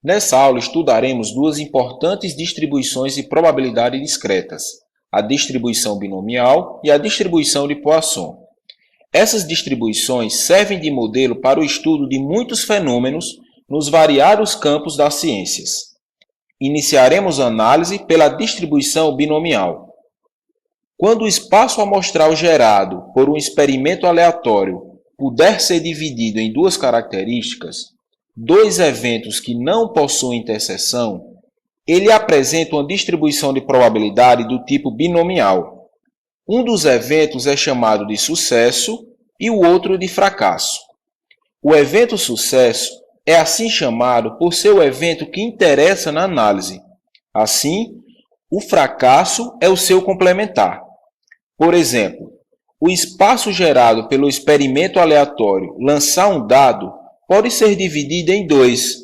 Nessa aula estudaremos duas importantes distribuições de probabilidade discretas, a distribuição binomial e a distribuição de Poisson. Essas distribuições servem de modelo para o estudo de muitos fenômenos nos variados campos das ciências. Iniciaremos a análise pela distribuição binomial. Quando o espaço amostral gerado por um experimento aleatório puder ser dividido em duas características, dois eventos que não possuem interseção, ele apresenta uma distribuição de probabilidade do tipo binomial. Um dos eventos é chamado de sucesso e o outro de fracasso. O evento sucesso é assim chamado por ser o evento que interessa na análise. Assim, o fracasso é o seu complementar. Por exemplo, o espaço gerado pelo experimento aleatório lançar um dado pode ser dividido em dois,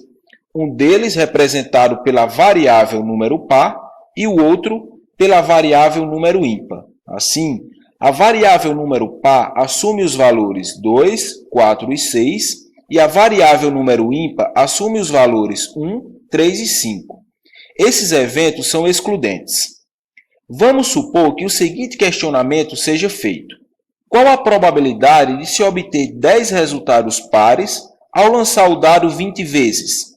um deles representado pela variável número par e o outro pela variável número ímpar. Assim, a variável número par assume os valores 2, 4 e 6, e a variável número ímpar assume os valores 1, 3 e 5. Esses eventos são excludentes. Vamos supor que o seguinte questionamento seja feito. Qual a probabilidade de se obter 10 resultados pares ao lançar o dado 20 vezes?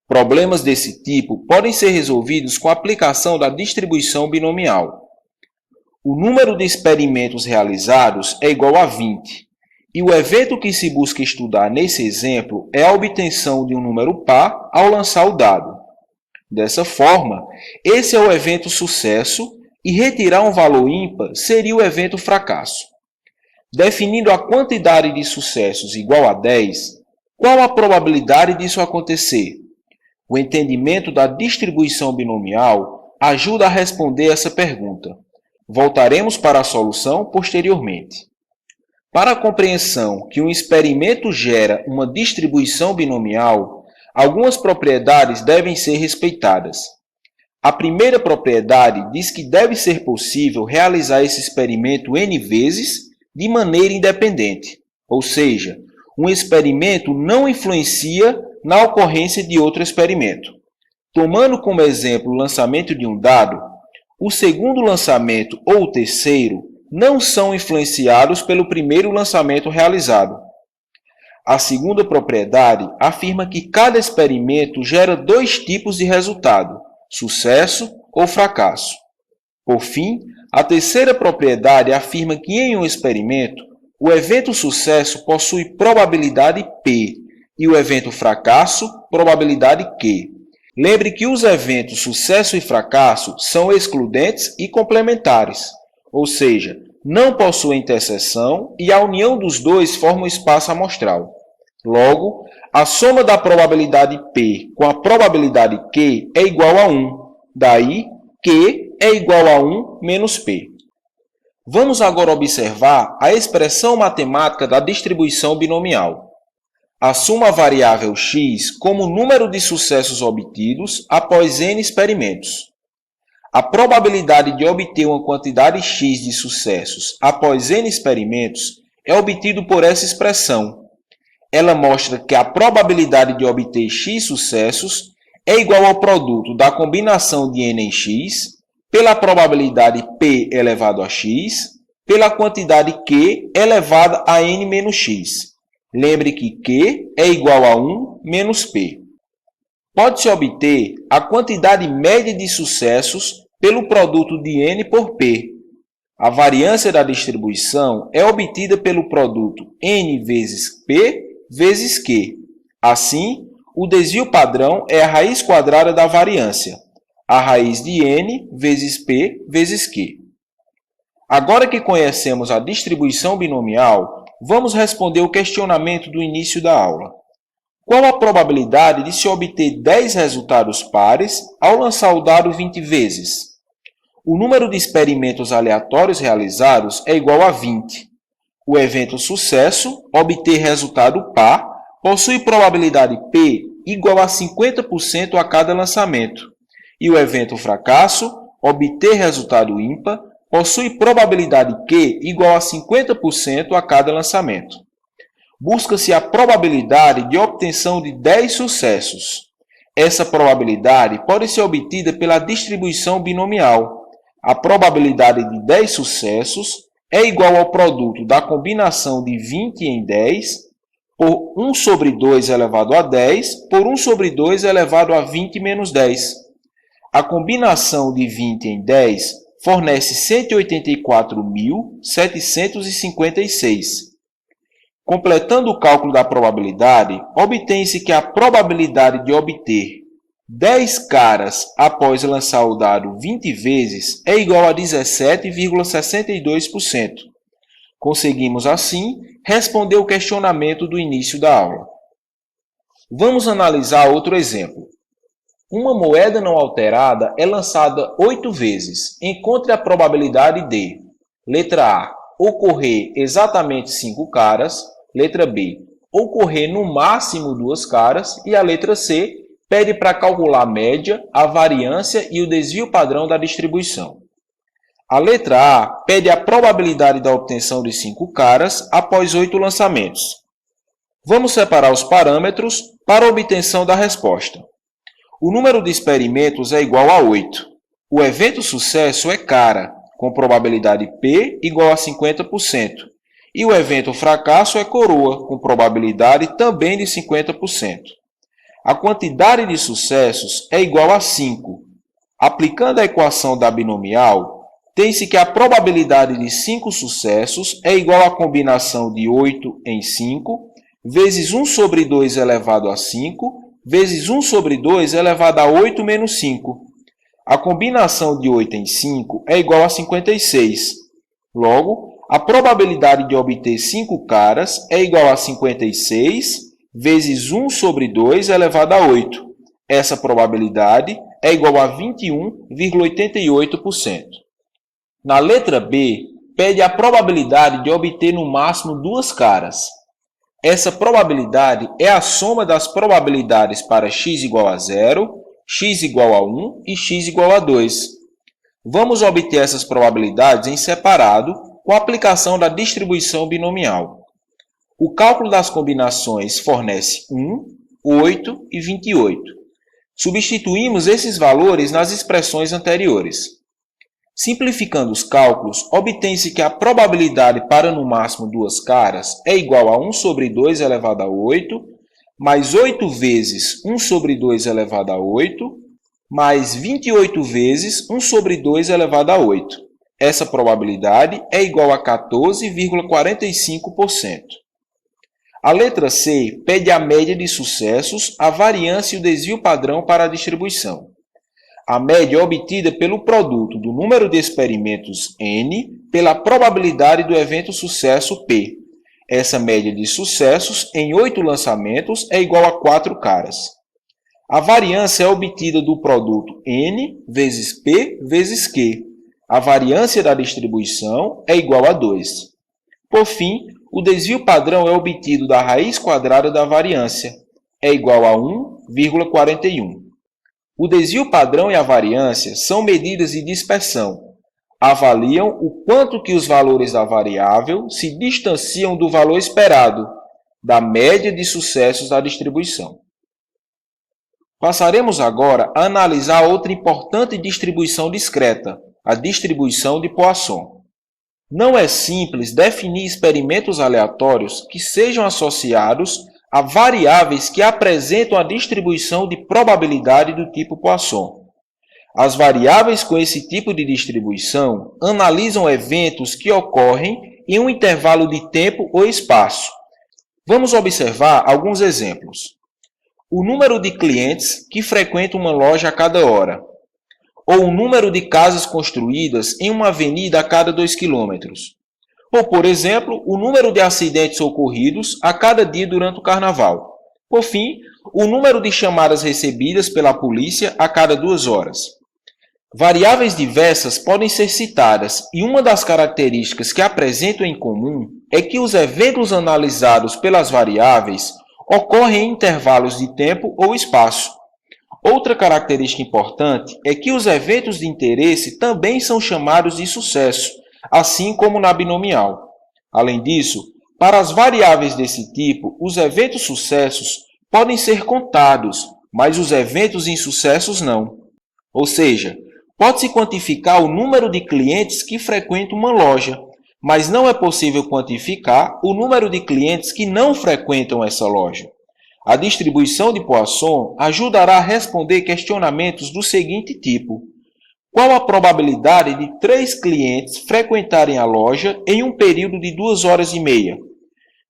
Problemas desse tipo podem ser resolvidos com a aplicação da distribuição binomial. O número de experimentos realizados é igual a 20, e o evento que se busca estudar nesse exemplo é a obtenção de um número par ao lançar o dado. Dessa forma, esse é o evento sucesso e retirar um valor ímpar seria o evento fracasso. Definindo a quantidade de sucessos igual a 10, qual a probabilidade disso acontecer? O entendimento da distribuição binomial ajuda a responder essa pergunta. Voltaremos para a solução posteriormente. Para a compreensão que um experimento gera uma distribuição binomial, algumas propriedades devem ser respeitadas. A primeira propriedade diz que deve ser possível realizar esse experimento N vezes de maneira independente, ou seja, um experimento não influencia na ocorrência de outro experimento. Tomando como exemplo o lançamento de um dado, o segundo lançamento ou o terceiro não são influenciados pelo primeiro lançamento realizado. A segunda propriedade afirma que cada experimento gera dois tipos de resultado, sucesso ou fracasso. Por fim, a terceira propriedade afirma que em um experimento, o evento sucesso possui probabilidade P e o evento fracasso, probabilidade Q. Lembre que os eventos sucesso e fracasso são excludentes e complementares, ou seja, não possuem interseção e a união dos dois forma um espaço amostral. Logo, a soma da probabilidade P com a probabilidade Q é igual a 1. Daí, Q é igual a 1 menos P. Vamos agora observar a expressão matemática da distribuição binomial. Assuma a variável x como o número de sucessos obtidos após n experimentos. A probabilidade de obter uma quantidade x de sucessos após n experimentos é obtido por essa expressão. Ela mostra que a probabilidade de obter x sucessos é igual ao produto da combinação de n em x, pela probabilidade p elevado a x, pela quantidade q elevada a n menos x. Lembre que q é igual a 1 menos p. Pode-se obter a quantidade média de sucessos pelo produto de n por p. A variância da distribuição é obtida pelo produto n vezes p vezes q. Assim, o desvio padrão é a raiz quadrada da variância, a raiz de n vezes p vezes q. Agora que conhecemos a distribuição binomial, vamos responder o questionamento do início da aula. Qual a probabilidade de se obter 10 resultados pares ao lançar o dado 20 vezes? O número de experimentos aleatórios realizados é igual a 20. O evento sucesso, obter resultado par, possui probabilidade P igual a 50% a cada lançamento. E o evento fracasso, obter resultado ímpar, possui probabilidade Q igual a 50% a cada lançamento. Busca-se a probabilidade de obtenção de 10 sucessos. Essa probabilidade pode ser obtida pela distribuição binomial. A probabilidade de 10 sucessos é igual ao produto da combinação de 20 em 10 por 1 sobre 2 elevado a 10 por 1 sobre 2 elevado a 20 menos 10. A combinação de 20 em 10 fornece 184.756. Completando o cálculo da probabilidade, obtém-se que a probabilidade de obter 10 caras após lançar o dado 20 vezes é igual a 17,62%. Conseguimos, assim, responder o questionamento do início da aula. Vamos analisar outro exemplo. Uma moeda não alterada é lançada 8 vezes. Encontre a probabilidade de: letra A, ocorrer exatamente 5 caras, letra B, ocorrer no máximo 2 caras e a letra C pede para calcular a média, a variância e o desvio padrão da distribuição. A letra A pede a probabilidade da obtenção de 5 caras após 8 lançamentos. Vamos separar os parâmetros para a obtenção da resposta. O número de experimentos é igual a 8. O evento sucesso é cara, com probabilidade P igual a 50%. E o evento fracasso é coroa, com probabilidade também de 50%. A quantidade de sucessos é igual a 5. Aplicando a equação da binomial, tem-se que a probabilidade de 5 sucessos é igual à combinação de 8 em 5, vezes 1 sobre 2 elevado a 5, vezes 1 sobre 2 elevado a 8 menos 5. A combinação de 8 em 5 é igual a 56. Logo, a probabilidade de obter 5 caras é igual a 56 vezes 1 sobre 2 elevado a 8. Essa probabilidade é igual a 21,88%. Na letra B, pede a probabilidade de obter no máximo 2 caras. Essa probabilidade é a soma das probabilidades para x igual a 0, x igual a 1 e x igual a 2. Vamos obter essas probabilidades em separado com a aplicação da distribuição binomial. O cálculo das combinações fornece 1, 8 e 28. Substituímos esses valores nas expressões anteriores. Simplificando os cálculos, obtém-se que a probabilidade para no máximo 2 caras é igual a 1 sobre 2 elevado a 8, mais 8 vezes 1 sobre 2 elevado a 8, mais 28 vezes 1 sobre 2 elevado a 8. Essa probabilidade é igual a 14,45%. A letra C pede a média de sucessos, a variância e o desvio padrão para a distribuição. A média é obtida pelo produto do número de experimentos N pela probabilidade do evento sucesso P. Essa média de sucessos em 8 lançamentos é igual a 4 caras. A variância é obtida do produto N vezes P vezes Q. A variância da distribuição é igual a 2. Por fim, o desvio padrão é obtido da raiz quadrada da variância. É igual a 1,41. O desvio padrão e a variância são medidas de dispersão. Avaliam o quanto que os valores da variável se distanciam do valor esperado, da média de sucessos da distribuição. Passaremos agora a analisar outra importante distribuição discreta, a distribuição de Poisson. Não é simples definir experimentos aleatórios que sejam associados a variáveis que apresentam a distribuição de probabilidade do tipo Poisson. As variáveis com esse tipo de distribuição analisam eventos que ocorrem em um intervalo de tempo ou espaço. Vamos observar alguns exemplos. O número de clientes que frequentam uma loja a cada hora, ou o número de casas construídas em uma avenida a cada 2 km. Ou, por exemplo, o número de acidentes ocorridos a cada dia durante o carnaval. Por fim, o número de chamadas recebidas pela polícia a cada 2 horas. Variáveis diversas podem ser citadas e uma das características que apresentam em comum é que os eventos analisados pelas variáveis ocorrem em intervalos de tempo ou espaço. Outra característica importante é que os eventos de interesse também são chamados de sucesso, assim como na binomial. Além disso, para as variáveis desse tipo, os eventos sucessos podem ser contados, mas os eventos insucessos não. Ou seja, pode-se quantificar o número de clientes que frequentam uma loja, mas não é possível quantificar o número de clientes que não frequentam essa loja. A distribuição de Poisson ajudará a responder questionamentos do seguinte tipo: qual a probabilidade de 3 clientes frequentarem a loja em um período de 2 horas e meia?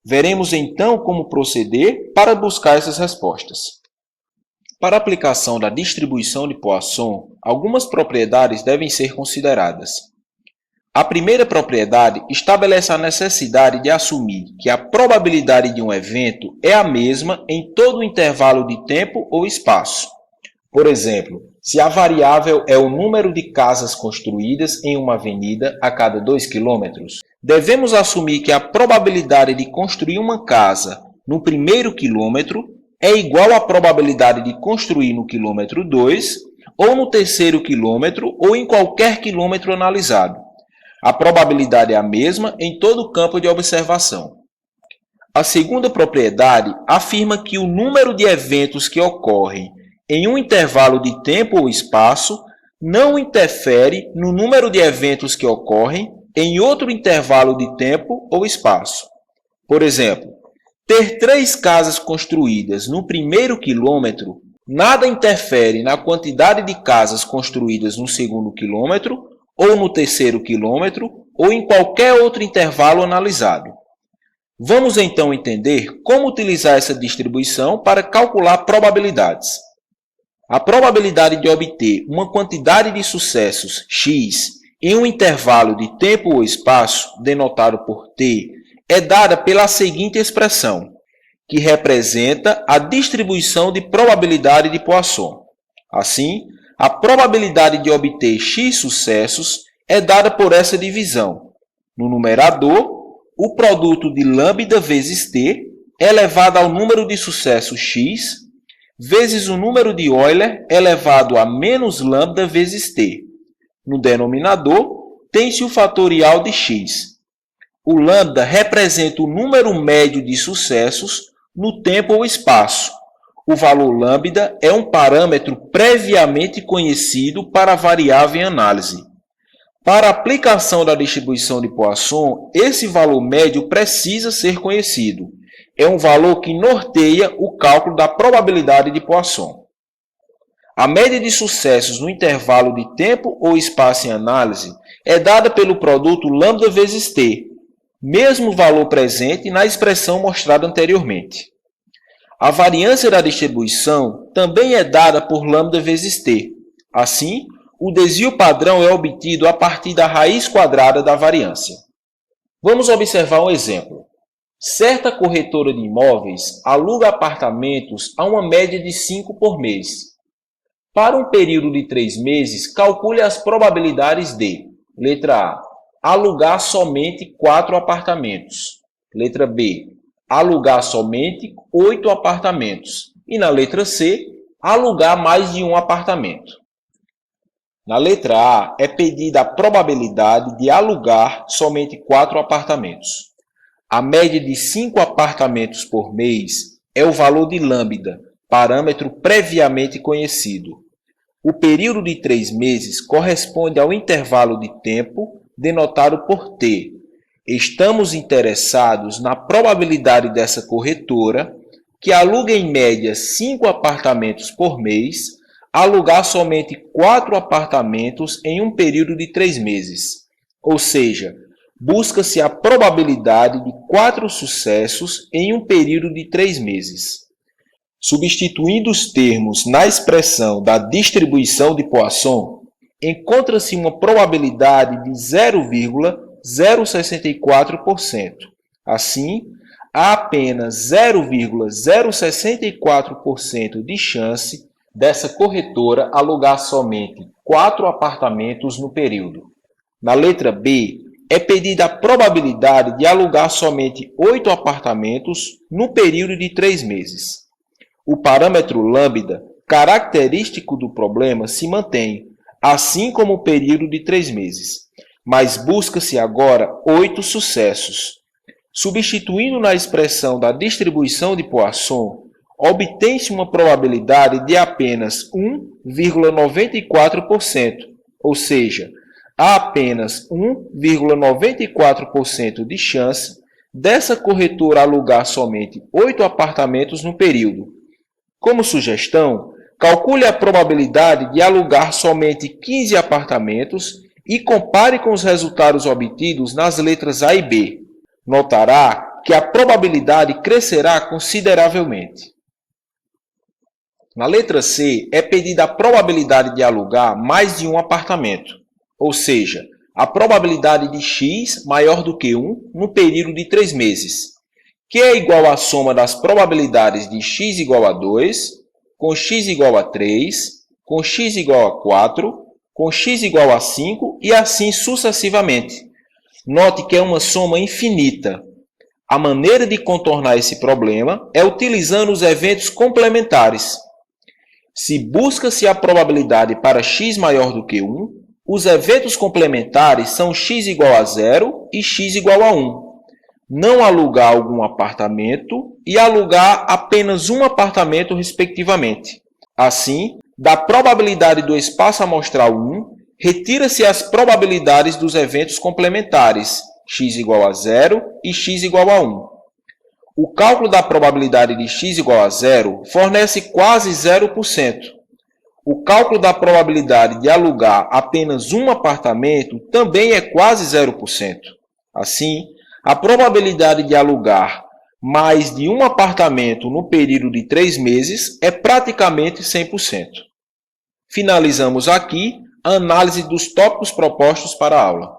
Veremos então como proceder para buscar essas respostas. Para a aplicação da distribuição de Poisson, algumas propriedades devem ser consideradas. A primeira propriedade estabelece a necessidade de assumir que a probabilidade de um evento é a mesma em todo o intervalo de tempo ou espaço. Por exemplo, se a variável é o número de casas construídas em uma avenida a cada 2 km, devemos assumir que a probabilidade de construir uma casa no primeiro quilômetro é igual à probabilidade de construir no quilômetro 2, ou no terceiro quilômetro, ou em qualquer quilômetro analisado. A probabilidade é a mesma em todo o campo de observação. A segunda propriedade afirma que o número de eventos que ocorrem em um intervalo de tempo ou espaço não interfere no número de eventos que ocorrem em outro intervalo de tempo ou espaço. Por exemplo, ter 3 casas construídas no primeiro quilômetro nada interfere na quantidade de casas construídas no segundo quilômetro, ou no terceiro quilômetro, ou em qualquer outro intervalo analisado. Vamos então entender como utilizar essa distribuição para calcular probabilidades. A probabilidade de obter uma quantidade de sucessos x em um intervalo de tempo ou espaço, denotado por t, é dada pela seguinte expressão, que representa a distribuição de probabilidade de Poisson. Assim, a probabilidade de obter x sucessos é dada por essa divisão. No numerador, o produto de lambda vezes t elevado ao número de sucessos x, vezes o número de Euler elevado a menos lambda vezes t. No denominador, tem-se o fatorial de x. O lambda representa o número médio de sucessos no tempo ou espaço. O valor lambda é um parâmetro previamente conhecido para a variável em análise. Para a aplicação da distribuição de Poisson, esse valor médio precisa ser conhecido. É um valor que norteia o cálculo da probabilidade de Poisson. A média de sucessos no intervalo de tempo ou espaço em análise é dada pelo produto lambda vezes t, mesmo valor presente na expressão mostrada anteriormente. A variância da distribuição também é dada por lambda vezes t. Assim, o desvio padrão é obtido a partir da raiz quadrada da variância. Vamos observar um exemplo. Certa corretora de imóveis aluga apartamentos a uma média de 5 por mês. Para um período de 3 meses, calcule as probabilidades de: letra A, alugar somente 4 apartamentos. Letra B, alugar somente 8 apartamentos. E na letra C, alugar mais de um apartamento. Na letra A, é pedida a probabilidade de alugar somente 4 apartamentos. A média de 5 apartamentos por mês é o valor de lambda, parâmetro previamente conhecido. O período de 3 meses corresponde ao intervalo de tempo denotado por t. Estamos interessados na probabilidade dessa corretora, que aluga em média 5 apartamentos por mês, alugar somente 4 apartamentos em um período de 3 meses. Ou seja, busca-se a probabilidade de 4 sucessos em um período de 3 meses. Substituindo os termos na expressão da distribuição de Poisson, encontra-se uma probabilidade de 0,064%. Assim, há apenas 0,064% de chance dessa corretora alugar somente 4 apartamentos no período. Na letra B, é pedida a probabilidade de alugar somente 8 apartamentos no período de 3 meses. O parâmetro lambda, característico do problema, se mantém, assim como o período de 3 meses, mas busca-se agora 8 sucessos. Substituindo na expressão da distribuição de Poisson, obtém-se uma probabilidade de apenas 1,94%, ou seja, há apenas 1,94% de chance dessa corretora alugar somente 8 apartamentos no período. Como sugestão, calcule a probabilidade de alugar somente 15 apartamentos e compare com os resultados obtidos nas letras A e B. Notará que a probabilidade crescerá consideravelmente. Na letra C, é pedida a probabilidade de alugar mais de um apartamento, ou seja, a probabilidade de x maior do que 1 no período de 3 meses, que é igual à soma das probabilidades de x igual a 2, com x igual a 3, com x igual a 4, com x igual a 5 e assim sucessivamente. Note que é uma soma infinita. A maneira de contornar esse problema é utilizando os eventos complementares. Se busca-se a probabilidade para x maior do que 1, os eventos complementares são x igual a 0 e x igual a 1. Não alugar algum apartamento e alugar apenas um apartamento, respectivamente. Assim, da probabilidade do espaço amostral 1, retira-se as probabilidades dos eventos complementares, x igual a 0 e x igual a 1. O cálculo da probabilidade de x igual a 0 fornece quase 0%. O cálculo da probabilidade de alugar apenas um apartamento também é quase 0%. Assim, a probabilidade de alugar mais de um apartamento no período de 3 meses é praticamente 100%. Finalizamos aqui a análise dos tópicos propostos para a aula.